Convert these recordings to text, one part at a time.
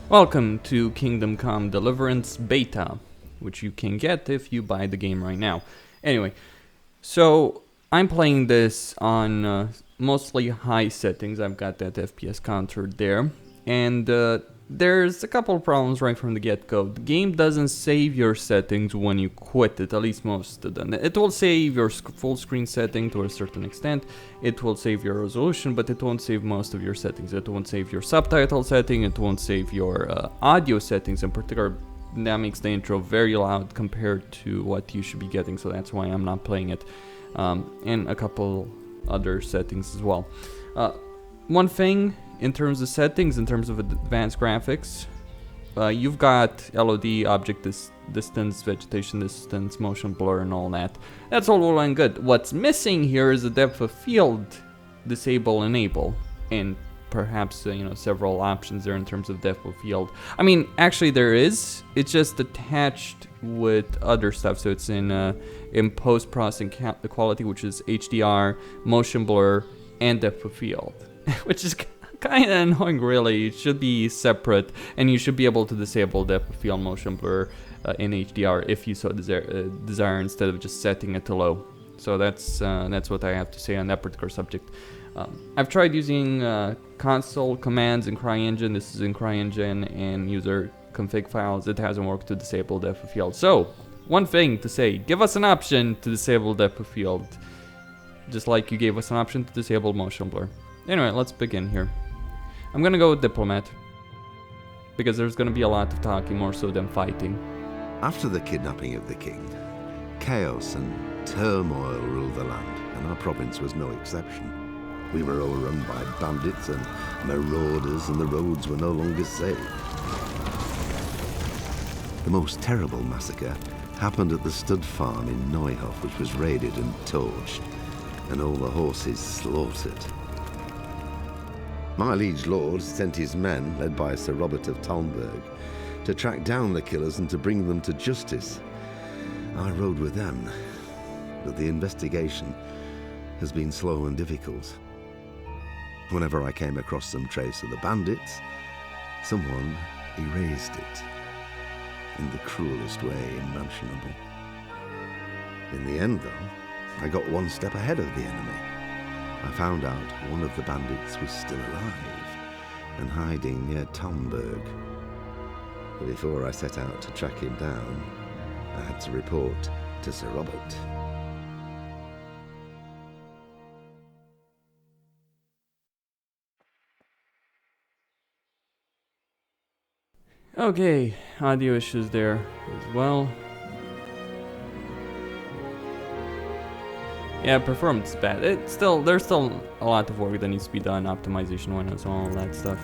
Welcome to Kingdom Come Deliverance Beta, which you can get if you buy the game right now. Anyway, so I'm playing this on mostly high settings. I've got that FPS counter there, and there's a couple of problems right from the get-go. The game doesn't save your settings when you quit it, at least most of them. It will save your full screen setting to a certain extent. It will save your resolution, but it won't save most of your settings. It won't save your subtitle setting. It won't save your audio settings in particular. That makes the intro very loud compared to what you should be getting, so that's why I'm not playing it. And a couple other settings as well. One thing in terms of settings, in terms of advanced graphics, you've got LOD, object distance, vegetation distance, motion blur, and all that. That's all well and good. What's missing here is a depth of field disable, enable, and perhaps several options there in terms of depth of field. I mean, actually there is. It's just attached with other stuff. So it's in post processing quality, which is HDR, motion blur, and depth of field, which is kind of annoying, really. It should be separate, and you should be able to disable depth of field, motion blur in HDR if you so desire, instead of just setting it to low. So that's what I have to say on that particular subject. I've tried using console commands in CryEngine. This is in CryEngine and user config files. It hasn't worked to disable depth of field. So one thing to say: give us an option to disable depth of field, just like you gave us an option to disable motion blur. Anyway, let's begin here. I'm gonna go with Diplomat, because there's gonna be a lot of talking more so than fighting. After the kidnapping of the king, chaos and turmoil ruled the land, and our province was no exception. We were overrun by bandits and marauders, and the roads were no longer safe. The most terrible massacre happened at the stud farm in Neuhof, which was raided and torched, and all the horses slaughtered. My liege lord sent his men, led by Sir Robert of Talmberg, to track down the killers and to bring them to justice. I rode with them, but the investigation has been slow and difficult. Whenever I came across some trace of the bandits, someone erased it in the cruelest way imaginable. In the end, though, I got one step ahead of the enemy. I found out one of the bandits was still alive and hiding near Talmberg. But before I set out to track him down, I had to report to Sir Robert. Okay, audio issues there as well. Yeah, performance is bad. There's still a lot of work that needs to be done, optimization windows, and all that stuff.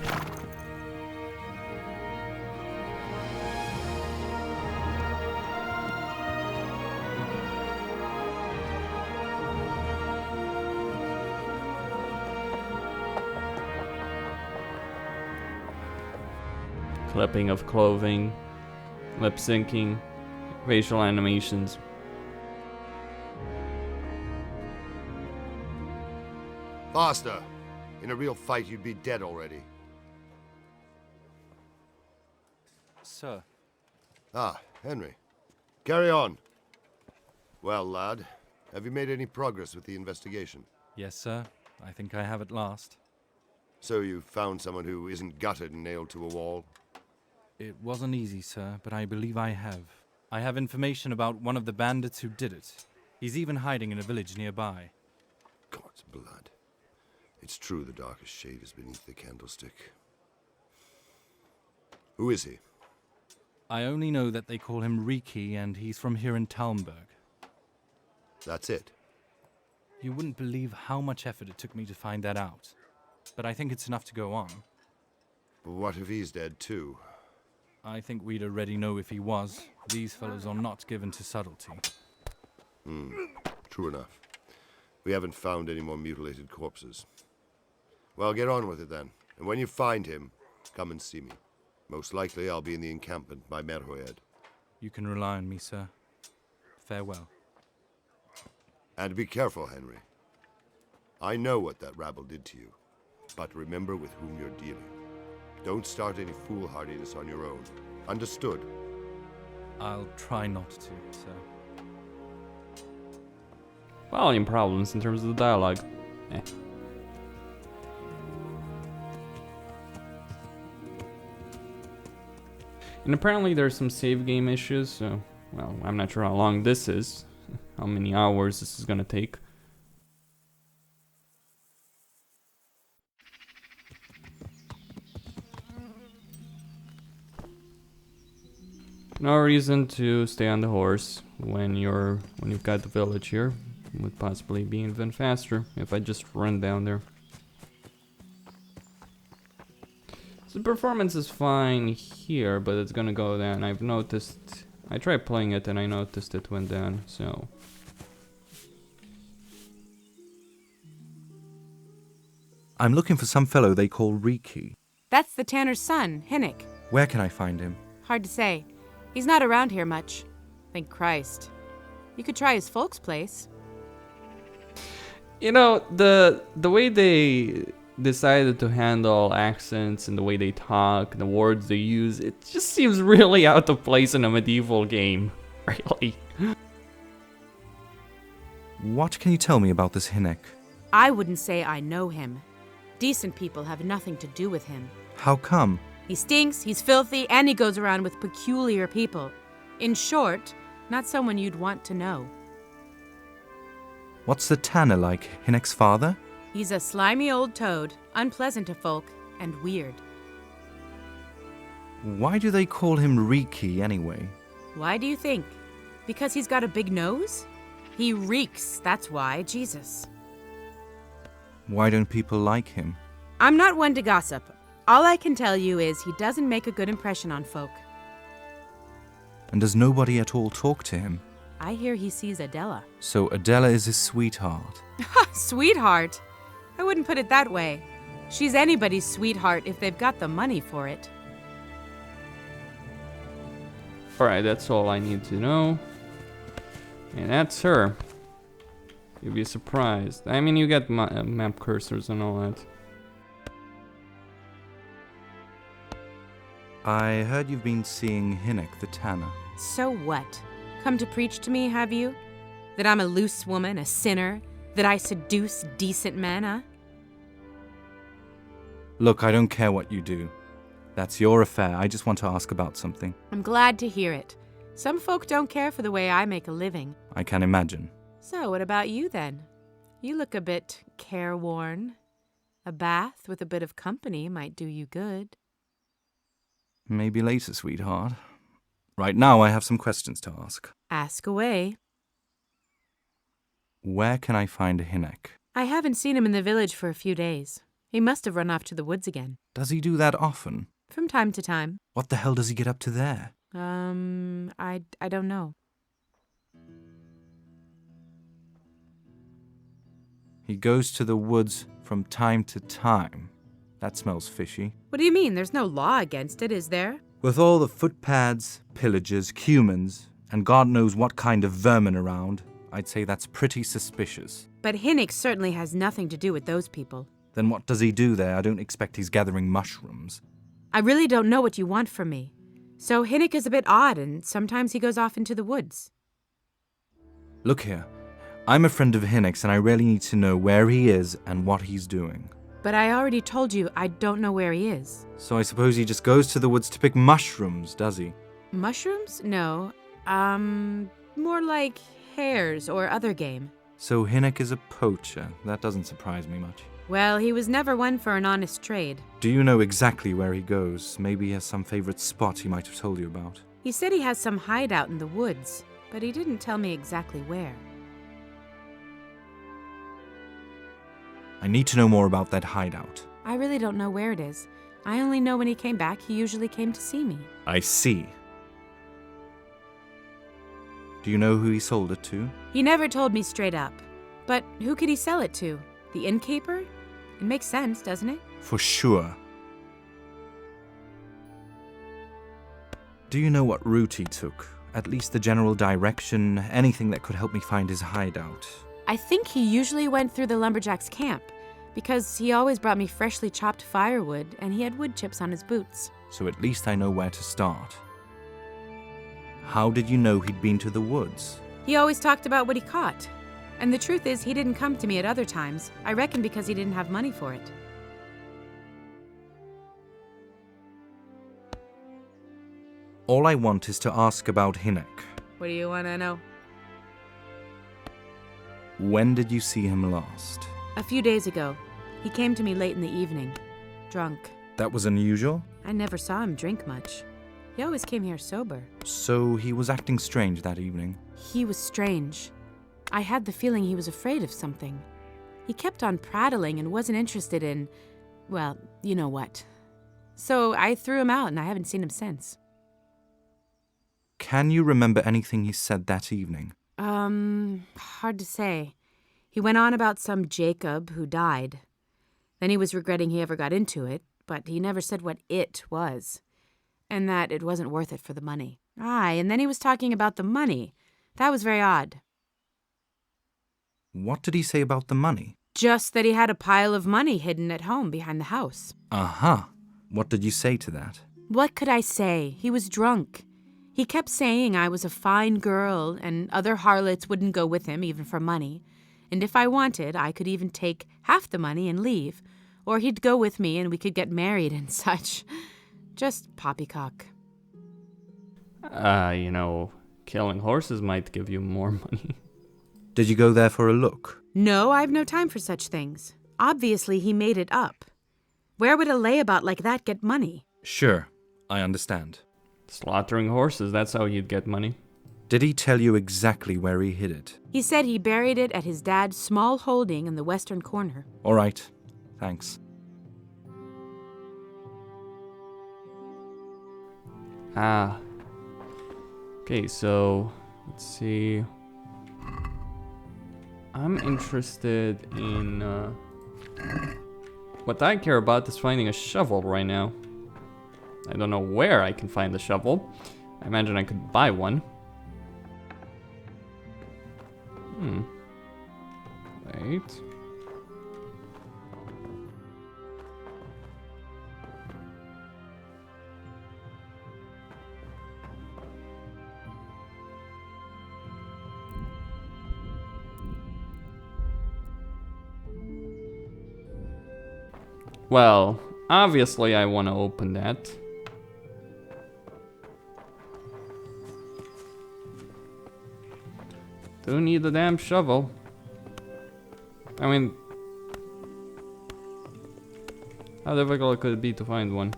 Clipping of clothing, lip syncing, facial animations. Faster! In a real fight, you'd be dead already. Sir. Ah, Henry. Carry on. Well, lad, have you made any progress with the investigation? Yes, sir. I think I have at last. So you've found someone who isn't gutted and nailed to a wall? It wasn't easy, sir, but I believe I have. I have information about one of the bandits who did it. He's even hiding in a village nearby. God's blood. It's true the darkest shade is beneath the candlestick. Who is he? I only know that they call him Reeky, and he's from here in Talmberg. That's it? You wouldn't believe how much effort it took me to find that out. But I think it's enough to go on. But what if he's dead too? I think we'd already know if he was. These fellows are not given to subtlety. True enough. We haven't found any more mutilated corpses. Well, get on with it then. And when you find him, come and see me. Most likely I'll be in the encampment by Merhoed. You can rely on me, sir. Farewell. And be careful, Henry. I know what that rabble did to you, but remember with whom you're dealing. Don't start any foolhardiness on your own. Understood? I'll try not to, sir. Volume problems in terms of the dialogue. And apparently there's some save game issues, so, well, I'm not sure how long this is, how many hours this is gonna take. No reason to stay on the horse when you've got the village here. Would possibly be even faster if I just run down there. So the performance is fine here, but it's gonna go down. I've noticed. I tried playing it and I noticed it went down. So I'm looking for some fellow they call Reeky. That's the Tanner's son, Hinnick. Where can I find him? Hard to say. He's not around here much. Thank Christ. You could try his folks' place. you know, the way they decided to handle accents and the way they talk, the words they use, it just seems really out of place in a medieval game. Really. What can you tell me about this Hinnick? I wouldn't say I know him. Decent people have nothing to do with him. How come? He stinks, he's filthy, and he goes around with peculiar people. In short, not someone you'd want to know. What's the Tanner like, Hinnick's father? He's a slimy old toad, unpleasant to folk, and weird. Why do they call him Reeky anyway? Why do you think? Because he's got a big nose? He reeks, that's why, Jesus. Why don't people like him? I'm not one to gossip. All I can tell you is he doesn't make a good impression on folk. And does nobody at all talk to him? I hear he sees Adella. So Adella is his sweetheart. Sweetheart? I wouldn't put it that way. She's anybody's sweetheart if they've got the money for it. Alright, that's all I need to know. And that's her. You'll be surprised. I mean, you get map cursors and all that. I heard you've been seeing Hinnick the Tanner. So what? Come to preach to me, have you? That I'm a loose woman, a sinner? That I seduce decent men, huh? Look, I don't care what you do. That's your affair. I just want to ask about something. I'm glad to hear it. Some folk don't care for the way I make a living. I can imagine. So what about you then? You look a bit careworn. A bath with a bit of company might do you good. Maybe later, sweetheart. Right now, I have some questions to ask. Ask away. Where can I find Hinnick? I haven't seen him in the village for a few days. He must have run off to the woods again. Does he do that often? From time to time. What the hell does he get up to there? I don't know. He goes to the woods from time to time. That smells fishy. What do you mean? There's no law against it, is there? With all the footpads, pillagers, humans, and God knows what kind of vermin around, I'd say that's pretty suspicious. But Hinnick certainly has nothing to do with those people. Then what does he do there? I don't expect he's gathering mushrooms. I really don't know what you want from me. So Hinnick is a bit odd, and sometimes he goes off into the woods. Look here. I'm a friend of Hinnick's, and I really need to know where he is and what he's doing. But I already told you I don't know where he is. So I suppose he just goes to the woods to pick mushrooms, does he? Mushrooms? No. More like hares or other game. So Hinnick is a poacher. That doesn't surprise me much. Well, he was never one for an honest trade. Do you know exactly where he goes? Maybe he has some favorite spot he might have told you about. He said he has some hideout in the woods, but he didn't tell me exactly where. I need to know more about that hideout. I really don't know where it is. I only know when he came back, he usually came to see me. I see. Do you know who he sold it to? He never told me straight up. But who could he sell it to? The innkeeper? It makes sense, doesn't it? For sure. Do you know what route he took? At least the general direction, anything that could help me find his hideout. I think he usually went through the lumberjack's camp, Because he always brought me freshly chopped firewood, and he had wood chips on his boots. So at least I know where to start. How did you know he'd been to the woods? He always talked about what he caught. And the truth is, he didn't come to me at other times. I reckon because he didn't have money for it. All I want is to ask about Hinek. What do you want to know? When did you see him last? A few days ago. He came to me late in the evening, drunk. That was unusual? I never saw him drink much. He always came here sober. So he was acting strange that evening? He was strange. I had the feeling he was afraid of something. He kept on prattling and wasn't interested in, well, you know what. So I threw him out and I haven't seen him since. Can you remember anything he said that evening? Hard to say. He went on about some Jacob who died. Then he was regretting he ever got into it, but he never said what it was. And that it wasn't worth it for the money. Aye, and then he was talking about the money. That was very odd. What did he say about the money? Just that he had a pile of money hidden at home behind the house. Aha. What did you say to that? What could I say? He was drunk. He kept saying I was a fine girl and other harlots wouldn't go with him even for money. And if I wanted, I could even take half the money and leave. Or he'd go with me and we could get married and such. Just poppycock. Killing horses might give you more money. Did you go there for a look? No, I've no time for such things. Obviously, he made it up. Where would a layabout like that get money? Sure, I understand. Slaughtering horses, that's how you'd get money. Did he tell you exactly where he hid it? He said he buried it at his dad's small holding in the western corner. All right, thanks. Okay, so let's see. I'm interested in what I care about is finding a shovel right now. I don't know where I can find the shovel. I imagine I could buy one. Wait. Well, obviously I want to open that. Do need the damn shovel. I mean, how difficult could it be to find one?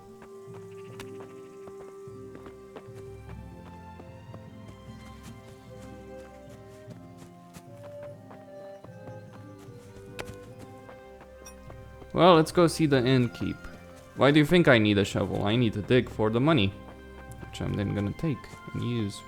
Well, let's go see the innkeep. Why do you think I need a shovel? I need to dig for the money, which I'm then gonna take and use.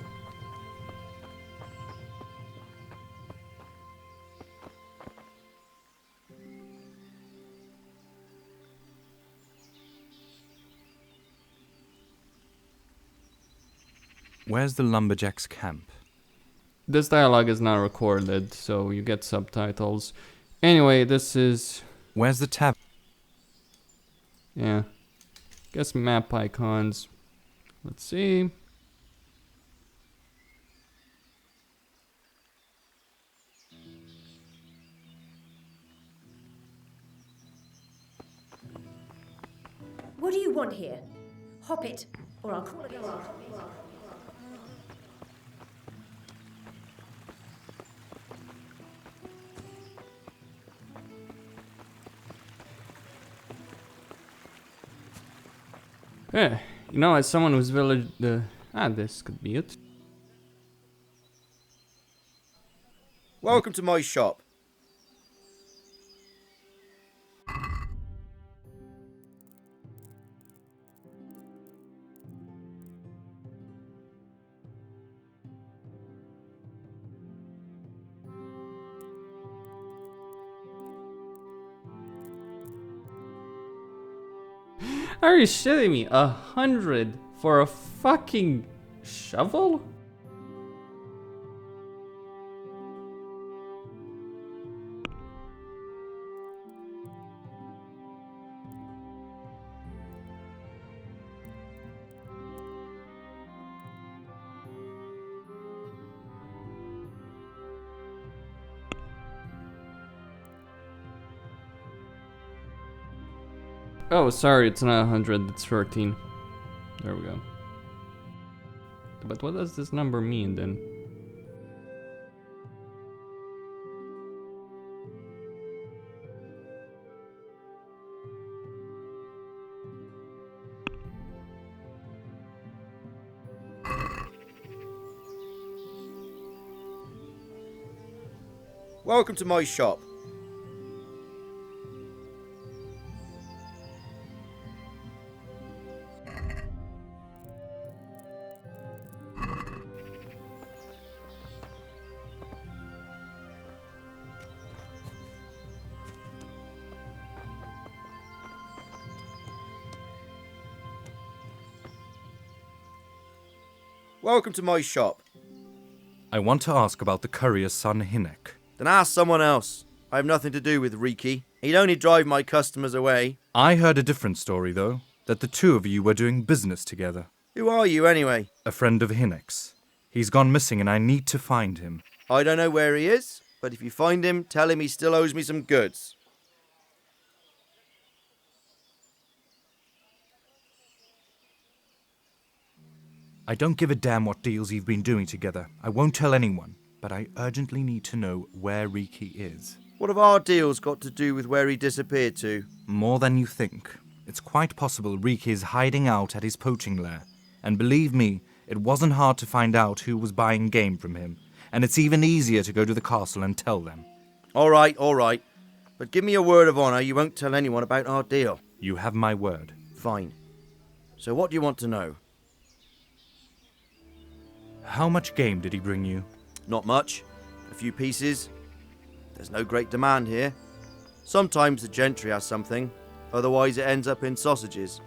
Where's the lumberjack's camp? This dialogue is not recorded, so you get subtitles. Anyway, this is... Where's the tavern? Yeah. Guess map icons. Let's see. What do you want here? Hop it, or I'll call it off. Yeah, as someone who's village... this could be it. Welcome to my shop. Are you shitting me? 100 for a fucking shovel? Oh, sorry, it's not 100, it's 13. There we go. But what does this number mean then? Welcome to my shop. Welcome to my shop. I want to ask about the courier's son, Hinek. Then ask someone else. I have nothing to do with Reeky. He'd only drive my customers away. I heard a different story, though, that the two of you were doing business together. Who are you, anyway? A friend of Hinek's. He's gone missing and I need to find him. I don't know where he is, but if you find him, tell him he still owes me some goods. I don't give a damn what deals you've been doing together. I won't tell anyone, but I urgently need to know where Reeky is. What have our deals got to do with where he disappeared to? More than you think. It's quite possible Reeky is hiding out at his poaching lair. And believe me, it wasn't hard to find out who was buying game from him. And it's even easier to go to the castle and tell them. All right. But give me a word of honour you won't tell anyone about our deal. You have my word. Fine. So what do you want to know? How much game did he bring you? Not much. A few pieces. There's no great demand here. Sometimes the gentry has something. Otherwise it ends up in sausages.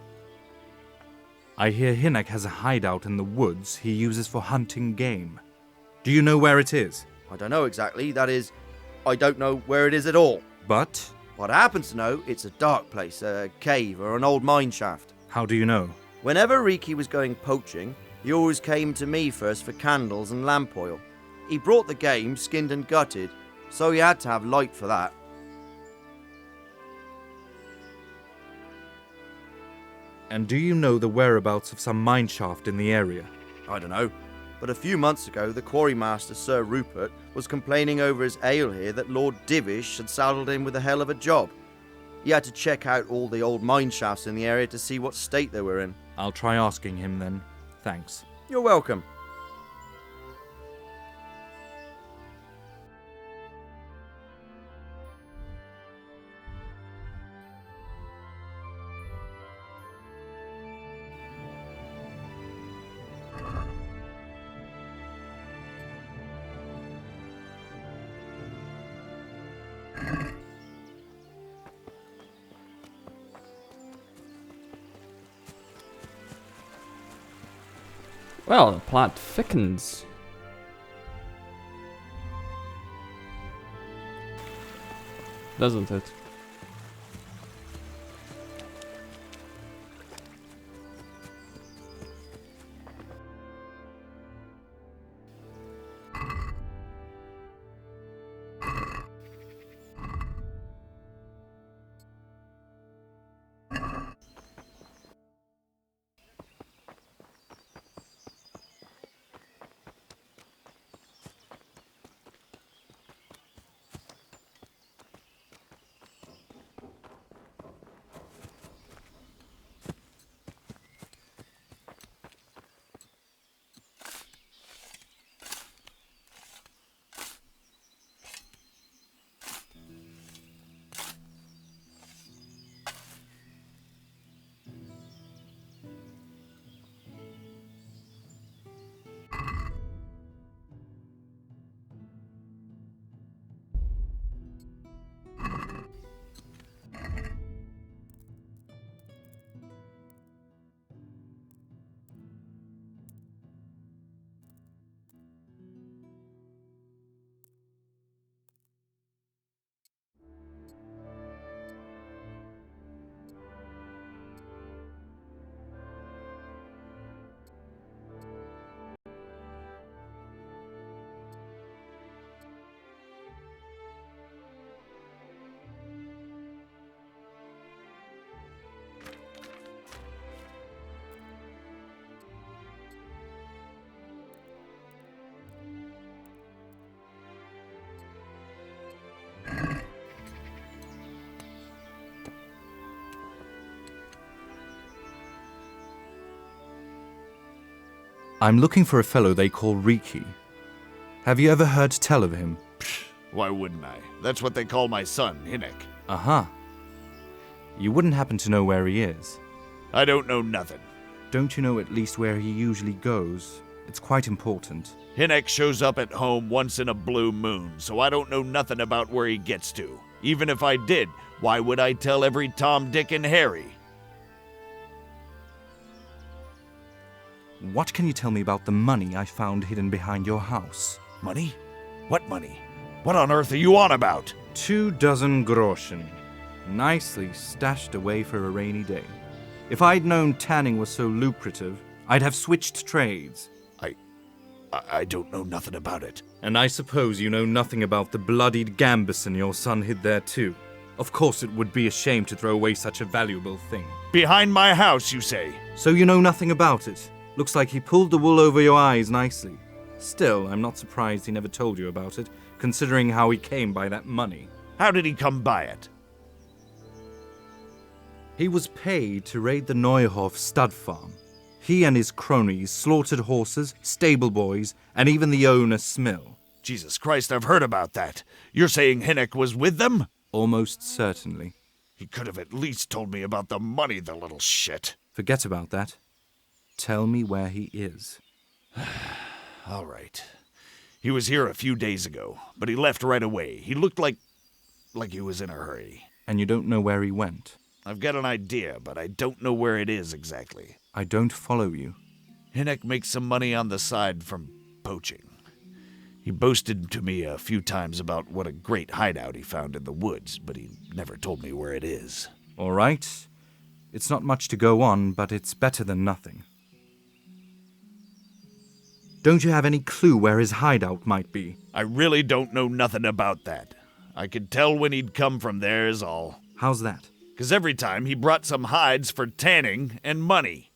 I hear Hinek has a hideout in the woods he uses for hunting game. Do you know where it is? I don't know exactly. That is, I don't know where it is at all. But What I happen to know, it's a dark place, a cave or an old mine shaft. how do you know? Whenever Reeky was going poaching, he always came to me first for candles and lamp oil. He brought the game skinned and gutted, so he had to have light for that. And do you know the whereabouts of some mine shaft in the area? I don't know, but a few months ago the quarrymaster Sir Rupert was complaining over his ale here that Lord Divish had saddled him with a hell of a job. He had to check out all the old mine shafts in the area to see what state they were in. I'll try asking him then. Thanks. You're welcome. Well, the plot thickens. Doesn't it? I'm looking for a fellow they call Reeky. Have you ever heard tell of him? Why wouldn't I? That's what they call my son, Hinnick. Uh-huh. You wouldn't happen to know where he is? I don't know nothing. Don't you know at least where he usually goes? It's quite important. Hinnick shows up at home once in a blue moon, so I don't know nothing about where he gets to. Even if I did, why would I tell every Tom, Dick, and Harry? What can you tell me about the money I found hidden behind your house? Money? What money? What on earth are you on about? 24 groschen. Nicely stashed away for a rainy day. If I'd known tanning was so lucrative, I'd have switched trades. I don't know nothing about it. And I suppose you know nothing about the bloodied gambeson your son hid there too. Of course it would be a shame to throw away such a valuable thing. Behind my house, you say? So you know nothing about it? Looks like he pulled the wool over your eyes nicely. Still, I'm not surprised he never told you about it, considering how he came by that money. How did he come by it? He was paid to raid the Neuhof stud farm. He and his cronies slaughtered horses, stable boys, and even the owner's smill. Jesus Christ, I've heard about that. You're saying Hinnick was with them? Almost certainly. He could have at least told me about the money, the little shit. Forget about that. Tell me where he is. All right. He was here a few days ago, but he left right away. He looked like he was in a hurry. And you don't know where he went? I've got an idea, but I don't know where it is exactly. I don't follow you. Hinnick makes some money on the side from poaching. He boasted to me a few times about what a great hideout he found in the woods, but he never told me where it is. All right. It's not much to go on, but it's better than nothing. Don't you have any clue where his hideout might be? I really don't know nothing about that. I could tell when he'd come from there is all. How's that? 'Cause every time he brought some hides for tanning and money.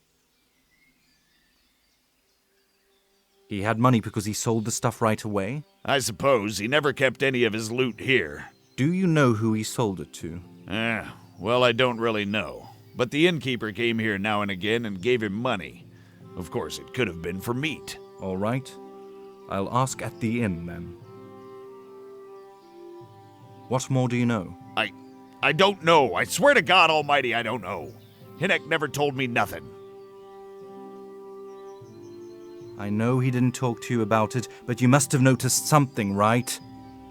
He had money because he sold the stuff right away? I suppose he never kept any of his loot here. Do you know who he sold it to? Well, I don't really know. But the innkeeper came here now and again and gave him money. Of course, it could have been for meat. All right. I'll ask at the inn, then. What more do you know? I don't know. I swear to God Almighty, I don't know. Hinnick never told me nothing. I know he didn't talk to you about it, but you must have noticed something, right?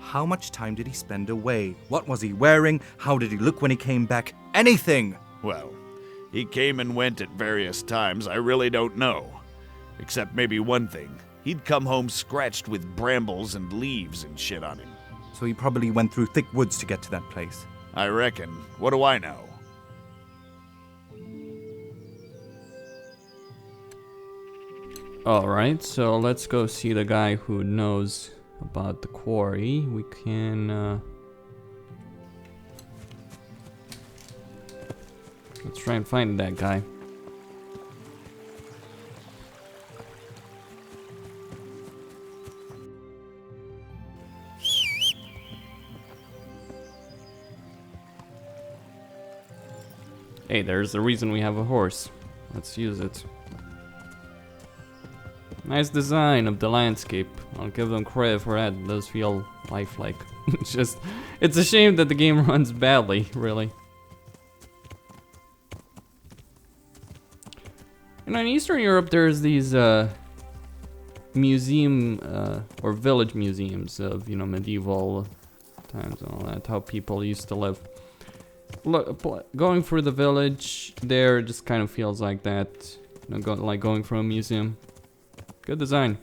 How much time did he spend away? What was he wearing? How did he look when he came back? Anything! Well, he came and went at various times. I really don't know. Except maybe one thing. He'd come home scratched with brambles and leaves and shit on him. So he probably went through thick woods to get to that place. I reckon. What do I know? Alright, so let's go see the guy who knows about the quarry. We can... let's try and find that guy. Hey, there's the reason we have a horse. Let's use it. Nice design of the landscape. I'll give them credit for that. It does feel lifelike. It's a shame that the game runs badly, really. You know, in Eastern Europe, there's these museum or village museums of, you know, medieval times and all that. How people used to live. Look, going through the village there just kind of feels like that. You know, like going through a museum. Good design.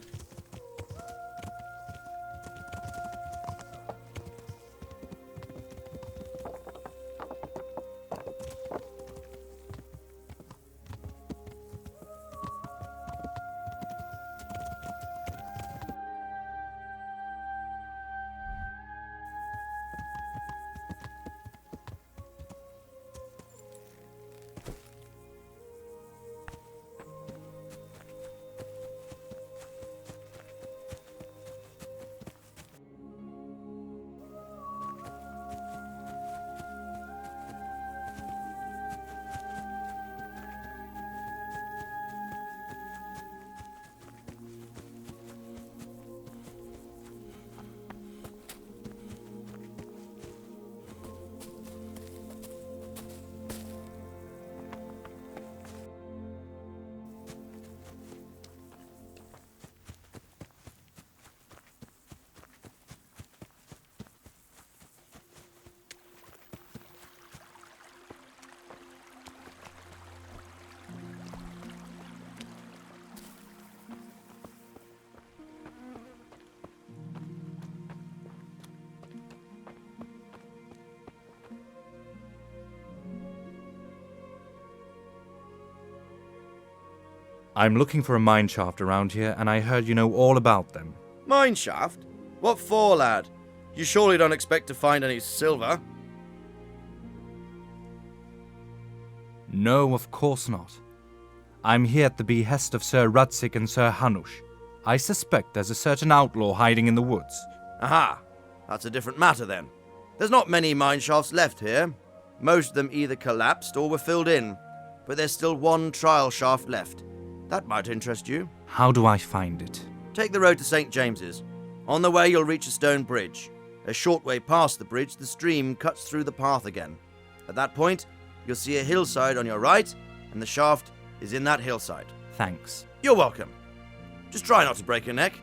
I'm looking for a mine shaft around here, and I heard you know all about them. Mine shaft? What for, lad? You surely don't expect to find any silver? No, of course not. I'm here at the behest of Sir Radzig and Sir Hanush. I suspect there's a certain outlaw hiding in the woods. Aha! That's a different matter then. There's not many mine shafts left here. Most of them either collapsed or were filled in. But there's still one trial shaft left. That might interest you. How do I find it? Take the road to St. James's. On the way, you'll reach a stone bridge. A short way past the bridge, the stream cuts through the path again. At that point, you'll see a hillside on your right, and the shaft is in that hillside. Thanks. You're welcome. Just try not to break your neck.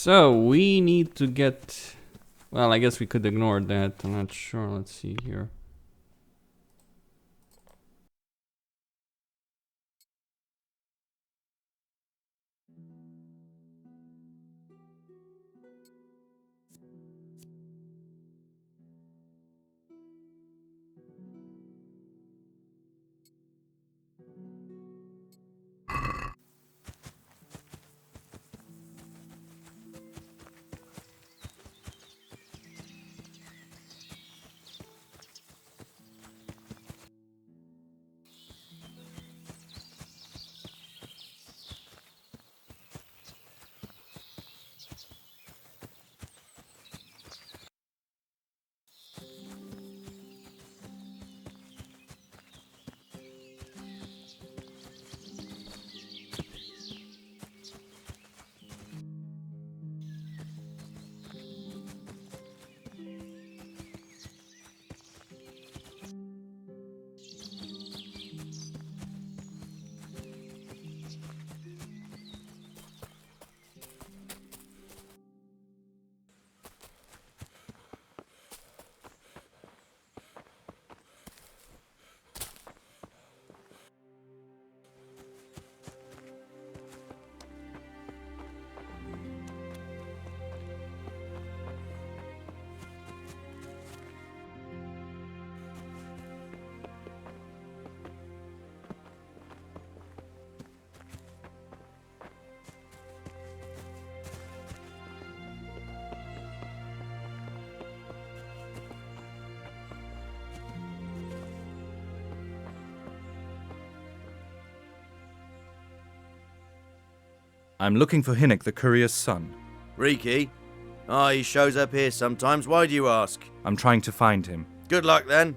So we need to get... Well, I guess we could ignore that. I'm not sure. Let's see here. I'm looking for Hinnick, the courier's son. Reeky? Ah, he shows up here sometimes. Why do you ask? I'm trying to find him. Good luck then.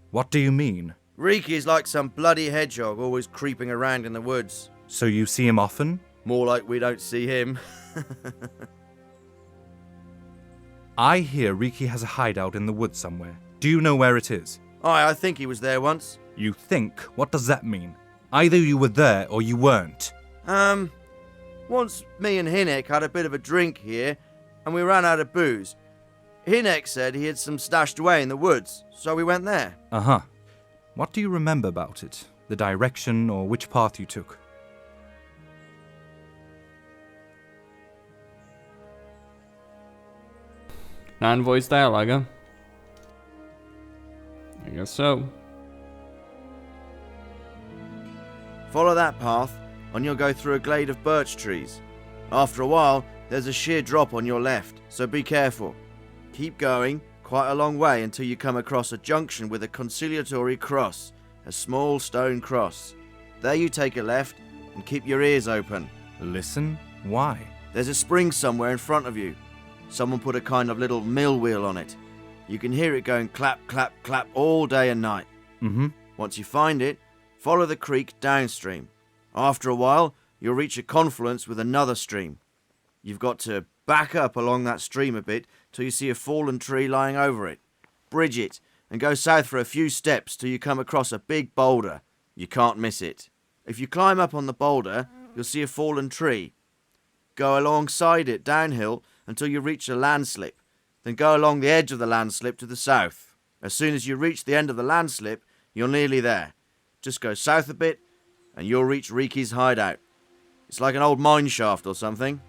What do you mean? Reeky's like some bloody hedgehog always creeping around in the woods. So you see him often? More like we don't see him. I hear Reeky has a hideout in the woods somewhere. Do you know where it is? Aye, I think he was there once. You think? What does that mean? Either you were there or you weren't. Once me and Hinnick had a bit of a drink here, and we ran out of booze. Hinnick said he had some stashed away in the woods, so we went there. Uh-huh. What do you remember about it? The direction or which path you took? Non-voice dialogue, huh? I guess so. Follow that path, and you'll go through a glade of birch trees. After a while, there's a sheer drop on your left, so be careful. Keep going quite a long way until you come across a junction with a conciliatory cross, a small stone cross. There you take a left and keep your ears open. Listen? Why? There's a spring somewhere in front of you. Someone put a kind of little mill wheel on it. You can hear it going clap, clap, clap all day and night. Mm-hmm. Once you find it, follow the creek downstream. After a while, you'll reach a confluence with another stream. You've got to back up along that stream a bit till you see a fallen tree lying over it. Bridge it, and go south for a few steps till you come across a big boulder. You can't miss it. If you climb up on the boulder, you'll see a fallen tree. Go alongside it downhill until you reach a landslip. Then go along the edge of the landslip to the south. As soon as you reach the end of the landslip, you're nearly there. Just go south a bit, and you'll reach Reeky's hideout. It's like an old mine shaft or something.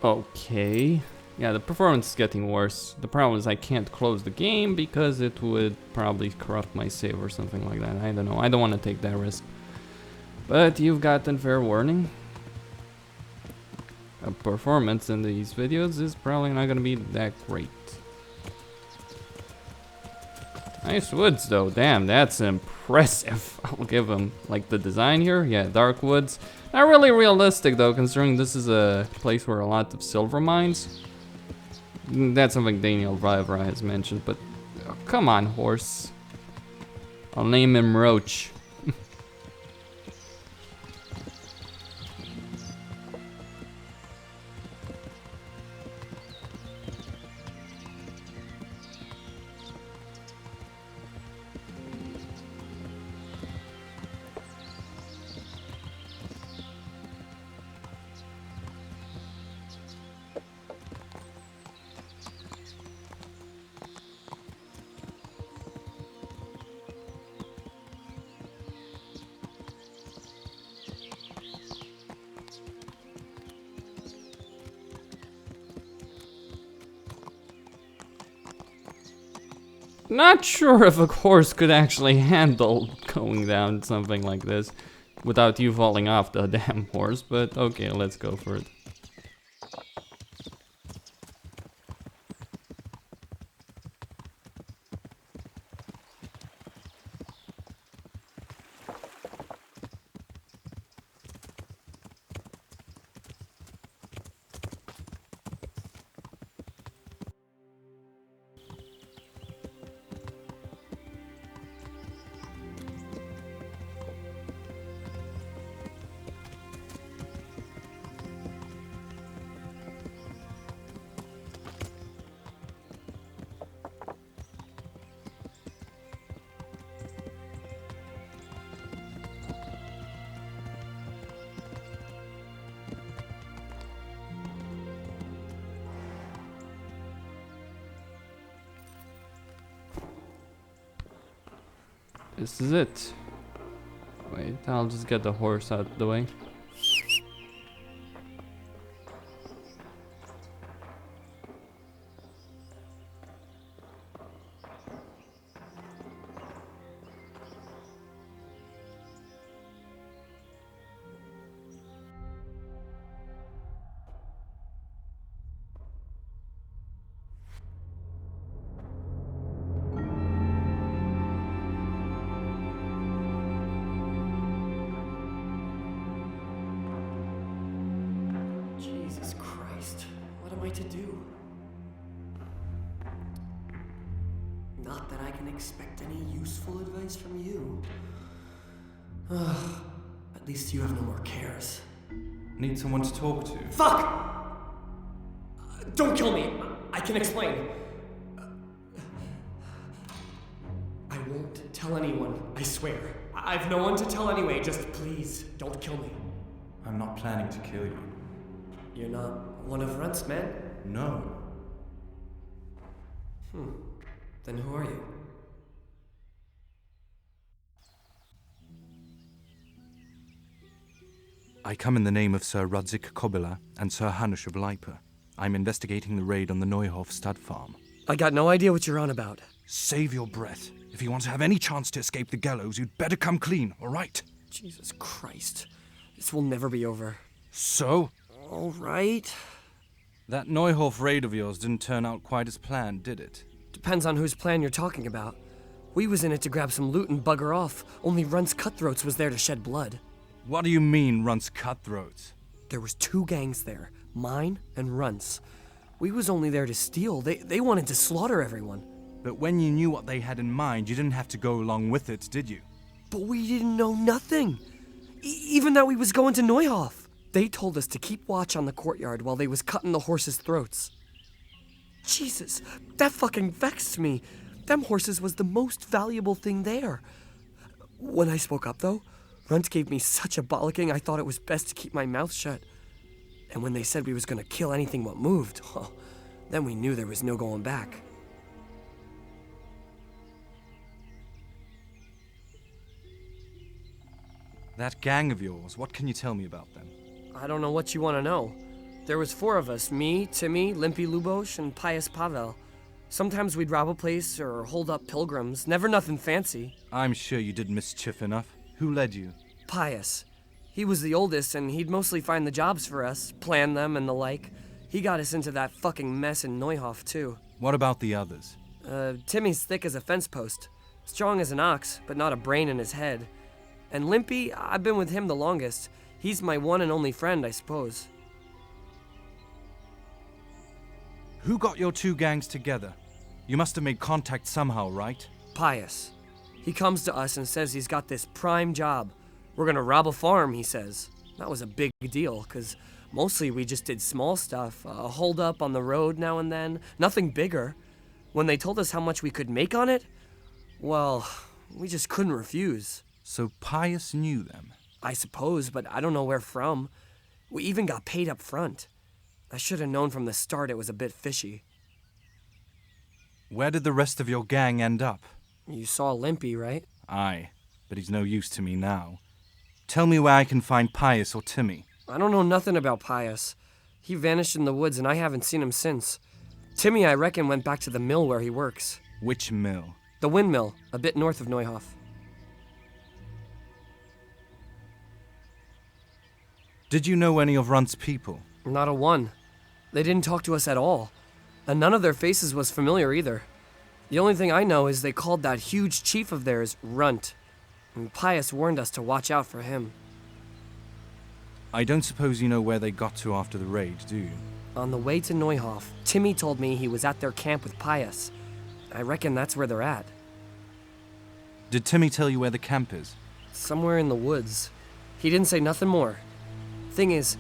Okay. Yeah, the performance is getting worse. The problem is I can't close the game because it would probably corrupt my save or something like that. I don't know. I don't want to take that risk. But you've gotten fair warning. A performance in these videos is probably not going to be that great. Nice woods though. Damn, that's impressive. I'll give them like the design here. Yeah, dark woods. Not really realistic though, considering this is a place where a lot of silver mines. That's something Daniel Vivra has mentioned, but oh, come on, horse. I'll name him Roach. Not sure if a horse could actually handle going down something like this without you falling off the damn horse, but okay, let's go for it. This is it. Wait, I'll just get the horse out of the way. Jesus Christ, what am I to do? Not that I can expect any useful advice from you. At least you have no more cares. Need someone to talk to? Fuck! Don't kill me! I can explain. I won't tell anyone, I swear. I've no one to tell anyway, just please, don't kill me. I'm not planning to kill you. You're not one of Runt's men? No. Then who are you? I come in the name of Sir Rudzik Kobila and Sir Hanush of Leipa. I'm investigating the raid on the Neuhof stud farm. I got no idea what you're on about. Save your breath. If you want to have any chance to escape the gallows, you'd better come clean, all right? Jesus Christ. This will never be over. So? All right. That Neuhof raid of yours didn't turn out quite as planned, did it? Depends on whose plan you're talking about. We was in it to grab some loot and bugger off. Only Runt's cutthroats was there to shed blood. What do you mean, Runt's cutthroats? There was 2 gangs there, mine and Runt's. We was only there to steal. They wanted to slaughter everyone. But when you knew what they had in mind, you didn't have to go along with it, did you? But we didn't know nothing. Even that we was going to Neuhof. They told us to keep watch on the courtyard while they was cutting the horses' throats. Jesus, that fucking vexed me. Them horses was the most valuable thing there. When I spoke up, though, Runt gave me such a bollocking I thought it was best to keep my mouth shut. And when they said we was gonna kill anything what moved, well, then we knew there was no going back. That gang of yours, what can you tell me about them? I don't know what you want to know. There was 4 of us, me, Timmy, Limpy Lubosh, and Pius Pavel. Sometimes we'd rob a place or hold up pilgrims, never nothing fancy. I'm sure you did mischief enough. Who led you? Pius. He was the oldest, and he'd mostly find the jobs for us, plan them and the like. He got us into that fucking mess in Neuhof, too. What about the others? Timmy's thick as a fence post. Strong as an ox, but not a brain in his head. And Limpy, I've been with him the longest. He's my one and only friend, I suppose. Who got your 2 gangs together? You must have made contact somehow, right? Pius. He comes to us and says he's got this prime job. We're gonna rob a farm, he says. That was a big deal, 'cause mostly we just did small stuff, a hold up on the road now and then, nothing bigger. When they told us how much we could make on it, well, we just couldn't refuse. So Pius knew them? I suppose, but I don't know where from. We even got paid up front. I should have known from the start it was a bit fishy. Where did the rest of your gang end up? You saw Limpy, right? Aye, but he's no use to me now. Tell me where I can find Pius or Timmy. I don't know nothing about Pius. He vanished in the woods and I haven't seen him since. Timmy, I reckon, went back to the mill where he works. Which mill? The windmill, a bit north of Neuhof. Did you know any of Runt's people? Not a one. They didn't talk to us at all. And none of their faces was familiar either. The only thing I know is they called that huge chief of theirs Runt. And Pius warned us to watch out for him. I don't suppose you know where they got to after the raid, do you? On the way to Neuhof, Timmy told me he was at their camp with Pius. I reckon that's where they're at. Did Timmy tell you where the camp is? Somewhere in the woods. He didn't say nothing more. Thing is,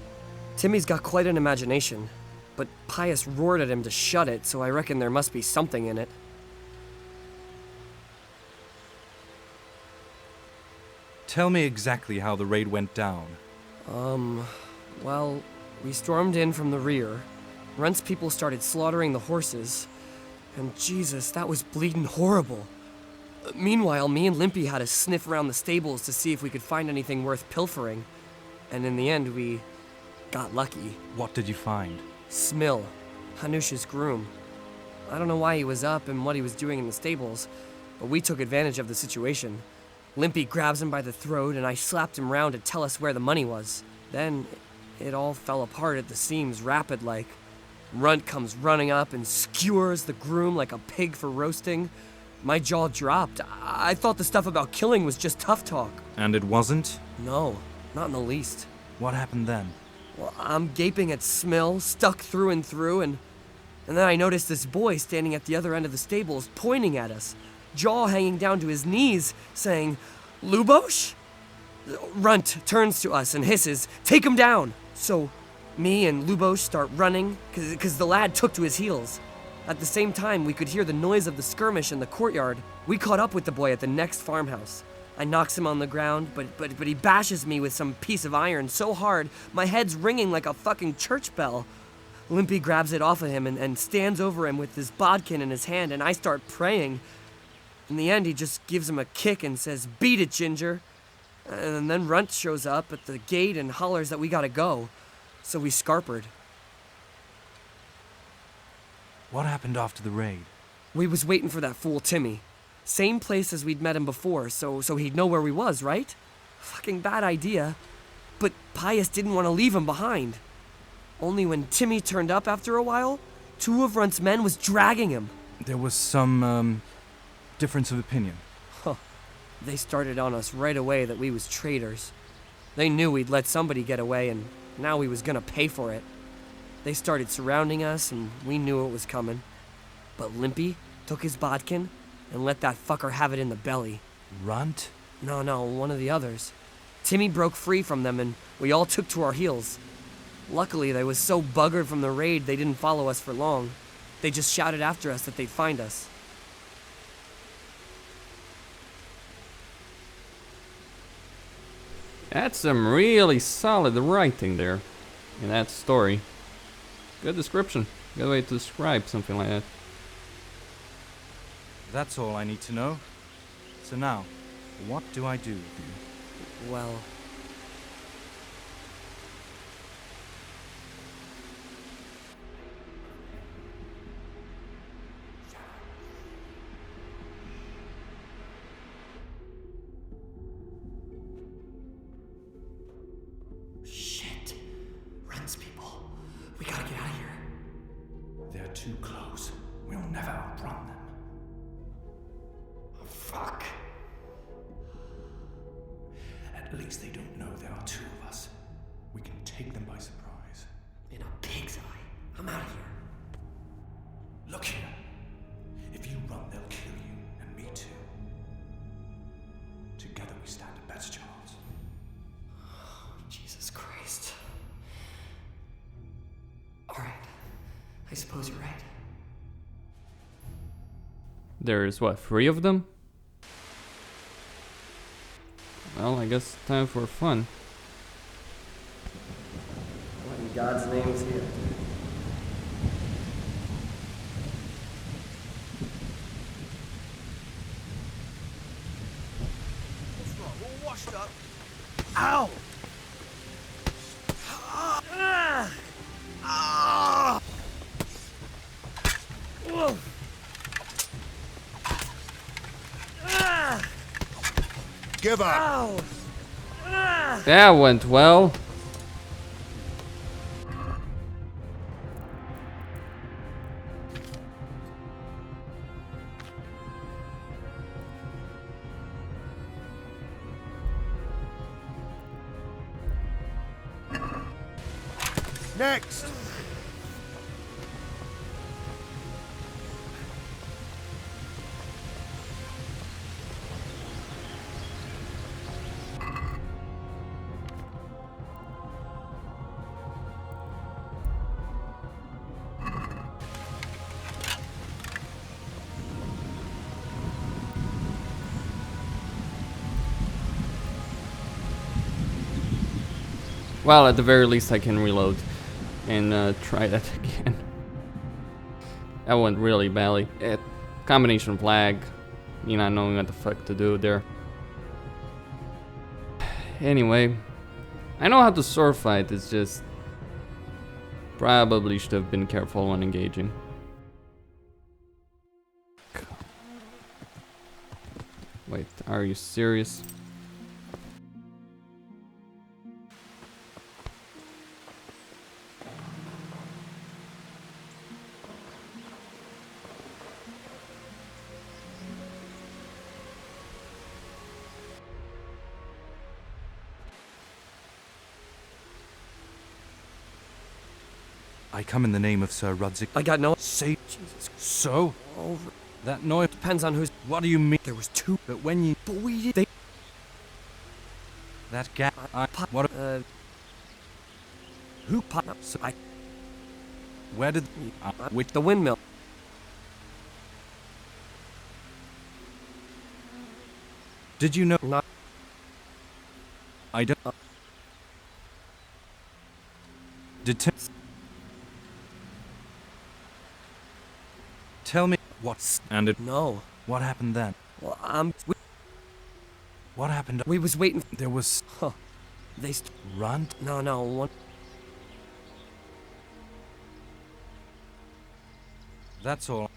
Timmy's got quite an imagination, but Pius roared at him to shut it, so I reckon there must be something in it. Tell me exactly how the raid went down. Well, we stormed in from the rear. Runt's people started slaughtering the horses. And Jesus, that was bleeding horrible. Meanwhile, me and Limpy had to sniff around the stables to see if we could find anything worth pilfering. And in the end, we got lucky. What did you find? Smill, Hanush's groom. I don't know why he was up and what he was doing in the stables, but we took advantage of the situation. Limpy grabs him by the throat and I slapped him round to tell us where the money was. Then it all fell apart at the seams rapid-like. Runt comes running up and skewers the groom like a pig for roasting. My jaw dropped. I thought the stuff about killing was just tough talk. And it wasn't? No, not in the least. What happened then? Well, I'm gaping at Smill, stuck through and through, and then I noticed this boy standing at the other end of the stables, pointing at us, jaw hanging down to his knees, saying, "Lubosh?" Runt turns to us and hisses, "Take him down!" So me and Lubosh start running, because the lad took to his heels. At the same time, we could hear the noise of the skirmish in the courtyard. We caught up with the boy at the next farmhouse. I knocks him on the ground, but he bashes me with some piece of iron so hard, my head's ringing like a fucking church bell. Limpy grabs it off of him and stands over him with his bodkin in his hand, and I start praying. In the end, he just gives him a kick and says, "Beat it, Ginger." And then Runt shows up at the gate and hollers that we gotta go. So we scarpered. What happened after the raid? We was waiting for that fool Timmy. Same place as we'd met him before, so he'd know where we was, right? Fucking bad idea. But Pius didn't want to leave him behind. Only when Timmy turned up after a while, 2 of Runt's men was dragging him. There was some, difference of opinion. They started on us right away that we was traitors. They knew we'd let somebody get away, and now we was gonna pay for it. They started surrounding us, and we knew it was coming. But Limpy took his bodkin and let that fucker have it in the belly. Runt? No, one of the others. Timmy broke free from them, and we all took to our heels. Luckily, they was so buggered from the raid they didn't follow us for long. They just shouted after us that they'd find us. That's some really solid writing there in that story. Good description. Good way to describe something like that. That's all I need to know. So now, what do I do? Well... Shit. Runs people. We gotta get out of here. They're too close. We'll never outrun them. Fuck. At least they don't know there are two of us. We can take them by surprise. In a pig's eye. I'm out of here. Look here. If you run, they'll kill you, and me too. Together we stand a better chance. Jesus Christ. Alright. I suppose you're right. There's what, 3 of them? Well, I guess time for fun. What in God's name is here? What's wrong? All washed up? Ow! Give up! Ow! That went well. Next! Well, at the very least I can reload and try that again. That went really badly. Combination of lag, me not knowing what the fuck to do there. Anyway, I know how to sword fight, it's just probably should have been careful when engaging. Wait, are you serious? I come in the name of Sir Rudzik. I got no... Say... Jesus. So? Over. That noise... Depends on who's... What do you mean? There was 2... But when you... But we... They... That guy... What... Who popped up? So I... Where did... With the windmill. Did you know... Not... I don't... Did Tim... Tell me what's... And it... No. What happened then? Well, What happened? we was waiting... There was... Huh. They... Runt? No, one... That's all.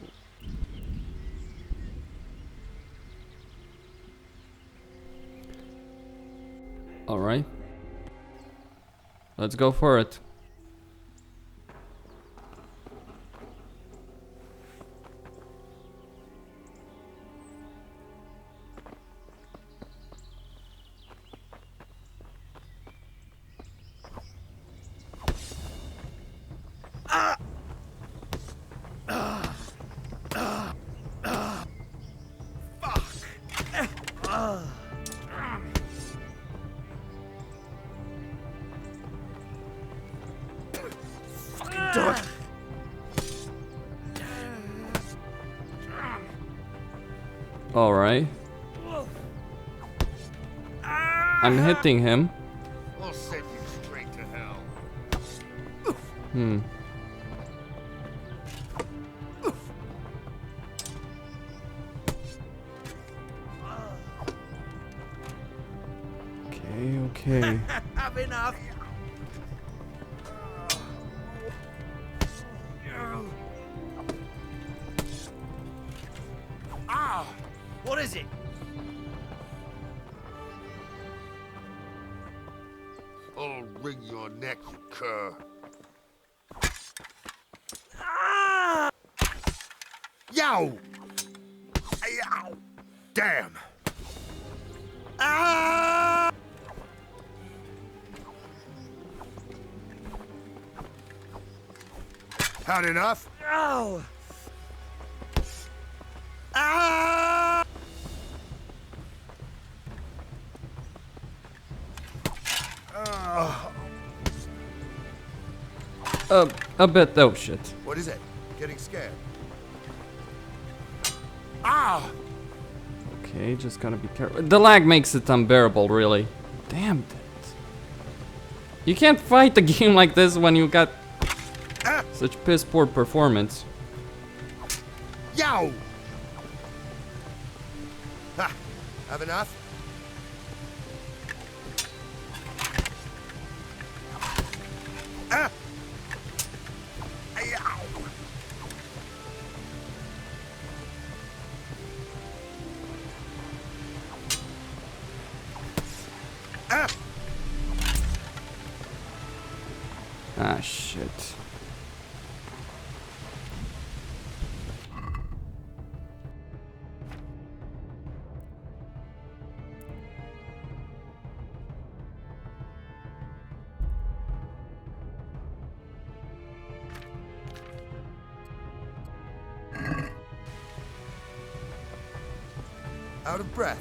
Alright. Let's go for it. Dodge. Alright. I'm hitting him. I'll send you straight to hell. Okay. Have enough. Ah! What is it? I'll wring your neck, you cur. Ah! Yow! Yow! Damn! Ah! Had enough? Ow! Ah! A bit. Oh shit. What is it? Getting scared? Ah! Okay, just gotta be careful. The lag makes it unbearable, really. Damn it. You can't fight a game like this when you got such piss poor performance. Yow! Ha! Have enough? Ah! Yow! Ah! Ah, shit. Out of breath.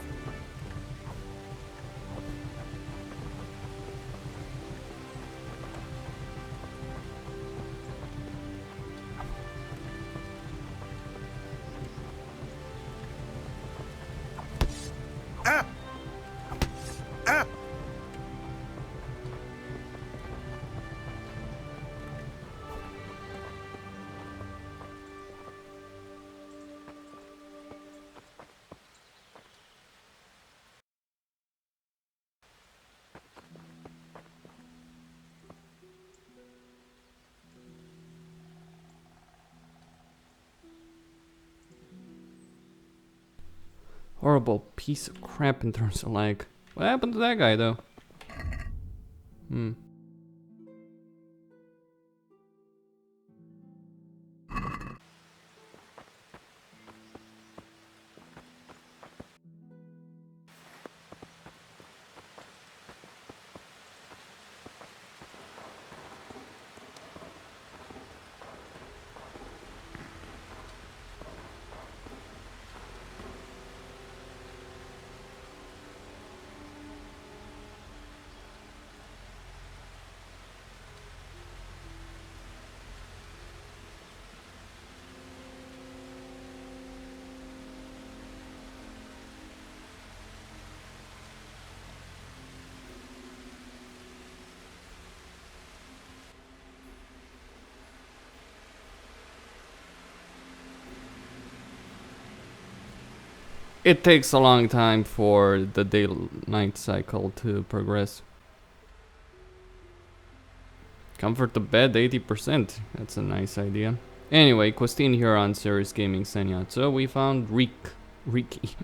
Ah! Ah! Horrible piece of crap in terms of lag. What happened to that guy, though? It takes a long time for the day-night cycle to progress. Comfort the bed 80%. That's a nice idea. Anyway, Costin here on Serious Gaming Senyat. So we found Reeky.